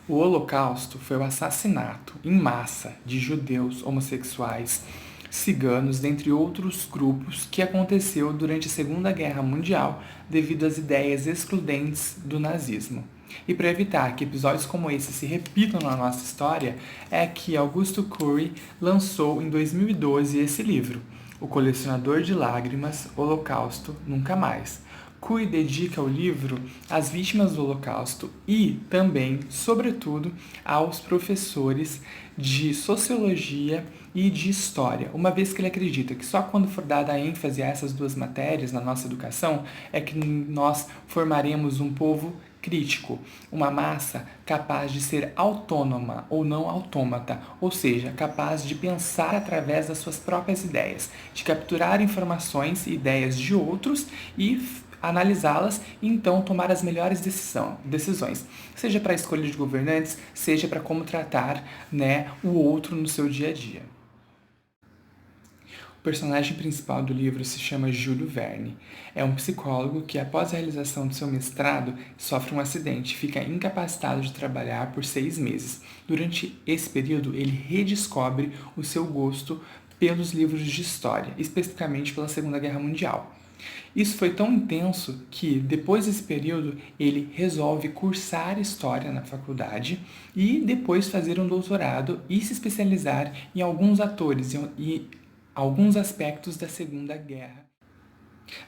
O Holocausto foi o assassinato em massa de judeus, homossexuais, ciganos, dentre outros grupos, que aconteceu durante a Segunda Guerra Mundial devido às ideias excludentes do nazismo. E para evitar que episódios como esse se repitam na nossa história, é que Augusto Curry lançou em 2012 esse livro, O Colecionador de Lágrimas, Holocausto, Nunca Mais. Cui dedica o livro às vítimas do Holocausto e também, sobretudo, aos professores de sociologia e de história, uma vez que ele acredita que só quando for dada ênfase a essas duas matérias na nossa educação é que nós formaremos um povo crítico, uma massa capaz de ser autônoma ou não autômata, ou seja, capaz de pensar através das suas próprias ideias, de capturar informações e ideias de outros e analisá-las e então tomar as melhores decisões, seja para a escolha de governantes, seja para como tratar, o outro no seu dia a dia. O personagem principal do livro se chama Júlio Verne. É um psicólogo que, após a realização do seu mestrado, sofre um acidente e fica incapacitado de trabalhar por 6 meses. Durante esse período, ele redescobre o seu gosto pelos livros de história, especificamente pela Segunda Guerra Mundial. Isso foi tão intenso que, depois desse período, ele resolve cursar História na faculdade e depois fazer um doutorado e se especializar em alguns atores e alguns aspectos da Segunda Guerra.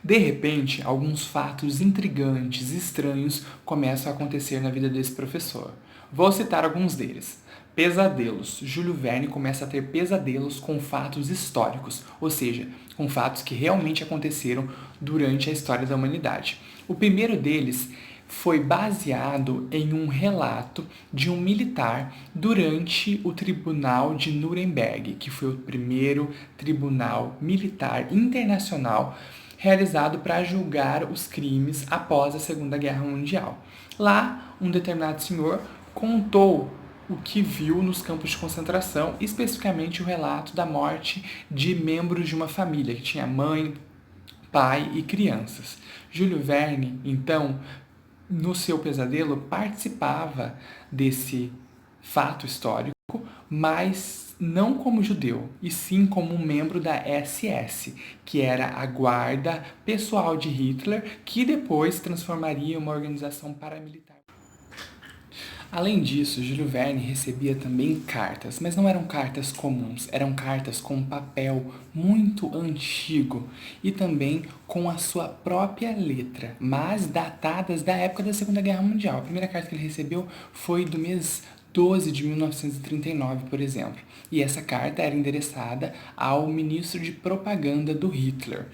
De repente, alguns fatos intrigantes e estranhos começam a acontecer na vida desse professor. Vou citar alguns deles. Pesadelos. Júlio Verne começa a ter pesadelos com fatos históricos, ou seja, com fatos que realmente aconteceram durante a história da humanidade. O primeiro deles foi baseado em um relato de um militar durante o Tribunal de Nuremberg, que foi o primeiro tribunal militar internacional realizado para julgar os crimes após a Segunda Guerra Mundial. Lá, um determinado senhor contou o que viu nos campos de concentração, especificamente o relato da morte de membros de uma família, que tinha mãe, pai e crianças. Júlio Verne, então, no seu pesadelo, participava desse fato histórico, mas não como judeu, e sim como um membro da SS, que era a guarda pessoal de Hitler, que depois se transformaria em uma organização paramilitar. Além disso, Júlio Verne recebia também cartas, mas não eram cartas comuns, eram cartas com um papel muito antigo e também com a sua própria letra, mas datadas da época da Segunda Guerra Mundial. A primeira carta que ele recebeu foi do mês 12 de 1939, por exemplo. E essa carta era endereçada ao ministro de propaganda do Hitler.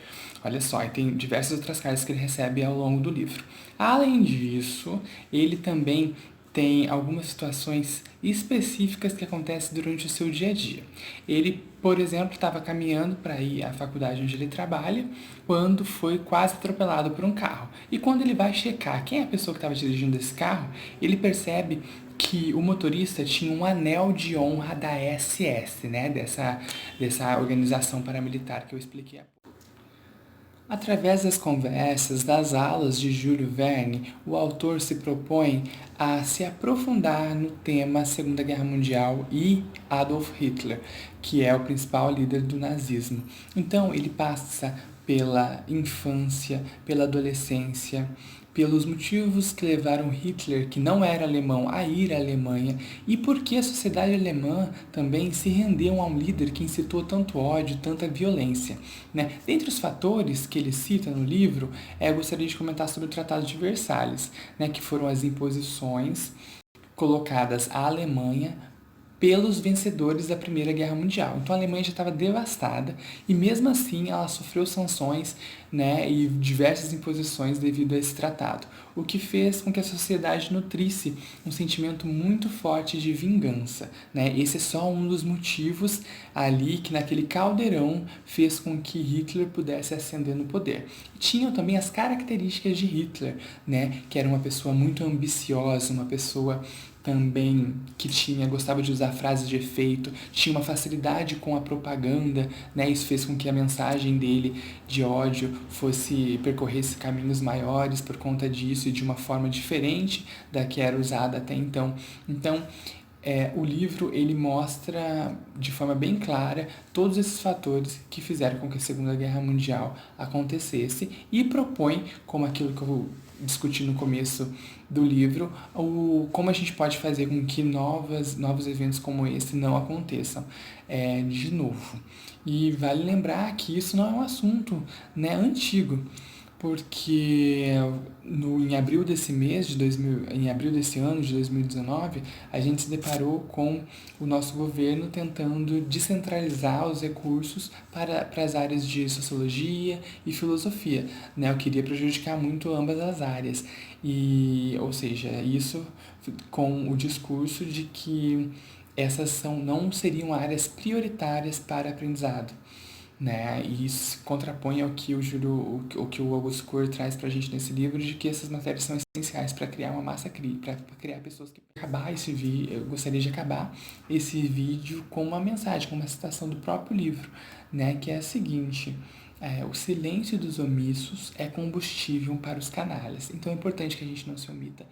Olha só, e tem diversas outras cartas que ele recebe ao longo do livro. Além disso, ele também tem algumas situações específicas que acontecem durante o seu dia a dia. Ele, por exemplo, estava caminhando para ir à faculdade onde ele trabalha, quando foi quase atropelado por um carro. E quando ele vai checar quem é a pessoa que estava dirigindo esse carro, ele percebe que o motorista tinha um anel de honra da SS, dessa organização paramilitar que eu expliquei há pouco. Através das conversas, das aulas de Júlio Verne, o autor se propõe a se aprofundar no tema Segunda Guerra Mundial e Adolf Hitler, que é o principal líder do nazismo. Então, ele passa pela infância, pela adolescência, pelos motivos que levaram Hitler, que não era alemão, a ir à Alemanha, e por que a sociedade alemã também se rendeu a um líder que incitou tanto ódio, tanta violência. Dentre os fatores que ele cita no livro, eu gostaria de comentar sobre o Tratado de Versalhes, que foram as imposições colocadas à Alemanha pelos vencedores da Primeira Guerra Mundial. Então a Alemanha já estava devastada e mesmo assim ela sofreu sanções, e diversas imposições devido a esse tratado, o que fez com que a sociedade nutrisse um sentimento muito forte de vingança. Esse é só um dos motivos ali que naquele caldeirão fez com que Hitler pudesse ascender no poder. E tinham também as características de Hitler, que era uma pessoa muito ambiciosa, uma pessoa também que gostava de usar frases de efeito, tinha uma facilidade com a propaganda, Isso fez com que a mensagem dele de ódio percorresse caminhos maiores por conta disso. discurso e de uma forma diferente da que era usada até então. Então, o livro ele mostra de forma bem clara todos esses fatores que fizeram com que a Segunda Guerra Mundial acontecesse e propõe, como aquilo que eu discuti no começo do livro, como a gente pode fazer com que novos eventos como esse não aconteçam de novo. E vale lembrar que isso não é um assunto, né, antigo, porque em abril desse mês em abril desse ano de 2019, a gente se deparou com o nosso governo tentando descentralizar os recursos para as áreas de sociologia e filosofia, né? O que iria prejudicar muito ambas as áreas. Ou seja, isso com o discurso de que essas não seriam áreas prioritárias para aprendizado, né? E isso se contrapõe ao que o que o Augusto Cury traz para a gente nesse livro, de que essas matérias são essenciais para criar uma massa crítica, para criar pessoas que acabar esse vídeo. Eu gostaria de acabar esse vídeo com uma mensagem, com uma citação do próprio livro, né? Que é a seguinte: o silêncio dos omissos é combustível para os canalhas. Então é importante que a gente não se omita.